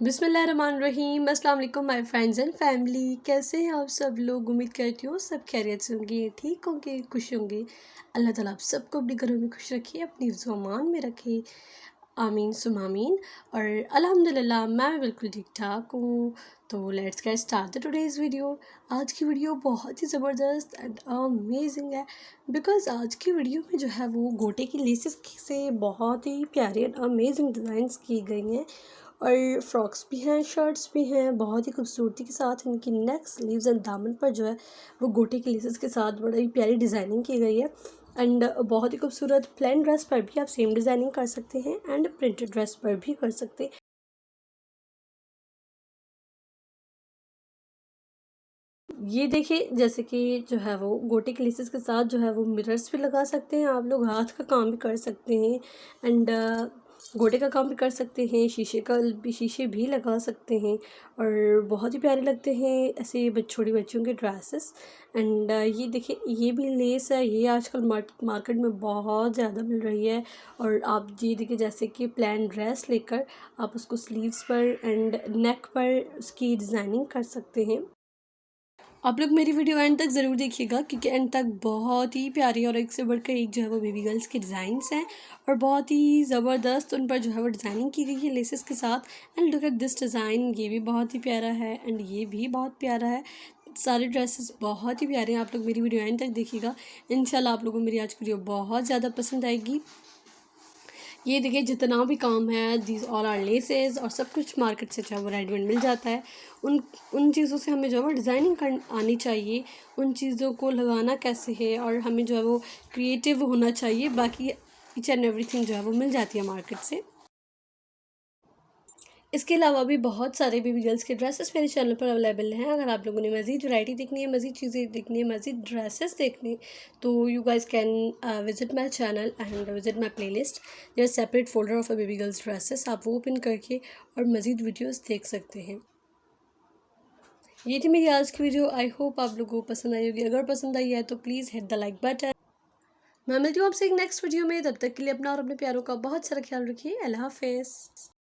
बिस्मिल्लाहिर्रहमानिर्रहीम। अस्सलाम वालेकुम माय फ्रेंड्स एंड फैमिली। कैसे हैं आप सब लोग? उम्मीद करती हूँ सब खैरियत से होंगे, ठीक होंगे, खुश होंगे। अल्लाह ताला आप सबको अपने घरों में खुश रखे, अपनी हिफ्ज़ व अमान में रखे। आमीन सुम आमीन। और अल्हम्दुलिल्लाह मैं बिल्कुल ठीक ठाक हूँ। तो let's get start today's video. आज की वीडियो बहुत ही ज़बरदस्त एंड अमेजिंग है, बिकॉज़ आज की वीडियो में जो है वो गोटे की लेसेस से बहुत ही प्यारे एंड अमेजिंग डिज़ाइंस की गई हैं। और फ्रॉक्स भी हैं, शर्ट्स भी हैं, बहुत ही खूबसूरती के साथ इनकी नेक, स्लीव्स एंड दामन पर जो है वो गोटे की लेसेस के साथ बड़ी प्यारी डिज़ाइनिंग की गई है। एंड बहुत ही खूबसूरत प्लेन ड्रेस पर भी आप सेम डिज़ाइनिंग कर सकते हैं एंड प्रिंटेड ड्रेस पर भी कर सकते हैं। ये देखिए, जैसे कि जो है वो गोटे के लेसेस के साथ जो है वो मिरर्स भी लगा सकते हैं, आप लोग हाथ का काम भी कर सकते हैं एंड गोटे का काम भी कर सकते हैं, शीशे भी लगा सकते हैं। और बहुत ही प्यारे लगते हैं ऐसे छोटी बच्चियों के ड्रेसेस। एंड ये देखिए, ये भी लेस है, ये आजकल मार्केट में बहुत ज़्यादा मिल रही है। और आप ये देखिए, जैसे कि प्लेन ड्रेस लेकर आप उसको स्लीव्स पर एंड नेक पर उसकी डिज़ाइनिंग कर सकते हैं। आप लोग मेरी वीडियो एंड तक ज़रूर देखिएगा, क्योंकि एंड तक बहुत ही प्यारी और एक से बढ़कर एक जो है वो बेबी गर्ल्स के डिज़ाइंस हैं। और बहुत ही ज़बरदस्त उन पर जो है वो डिज़ाइनिंग की गई है लेसेस के साथ। And look at this design, ये भी बहुत ही प्यारा है एंड ये भी बहुत प्यारा है। सारे ड्रेसेस बहुत ही प्यारे हैं। आप लोग मेरी वीडियो एंड तक देखिएगा, इंशाल्लाह आप लोगों को मेरी आज की वीडियो बहुत ज़्यादा पसंद आएगी। ये देखिए, जितना भी काम है, दीज ऑल आर लेसेस और सब कुछ मार्केट से जो है वो रेडीमेड मिल जाता है। उन उन चीज़ों से हमें जो है वो डिज़ाइनिंग कर आनी चाहिए, उन चीज़ों को लगाना कैसे है और हमें जो है वो क्रिएटिव होना चाहिए। बाकी ईच एंड एवरीथिंग जो है वो मिल जाती है मार्केट से। इसके अलावा भी बहुत सारे बेबी गर्ल्स के ड्रेसेस मेरे चैनल पर अवेलेबल हैं। अगर आप लोगों ने मज़ीद वैरायटी देखनी है, मज़ीद चीज़ें देखनी है, मज़ीद ड्रेसेस देखने, तो you guys can visit my channel and visit my playlist. There separate folder of a baby girls dresses, आप वो ओपन करके और मज़ीद वीडियोस देख सकते हैं। ये थी मेरी आज की वीडियो। आई होप आप लोगों को पसंद आई होगी। अगर पसंद आई है तो please hit the like button. मैं मिलती हूँ आपसे एक नेक्स्ट वीडियो में। तब तक के लिए अपना और अपने प्यारों का बहुत सारा ख्याल रखिए। अल्लाह हाफिज़।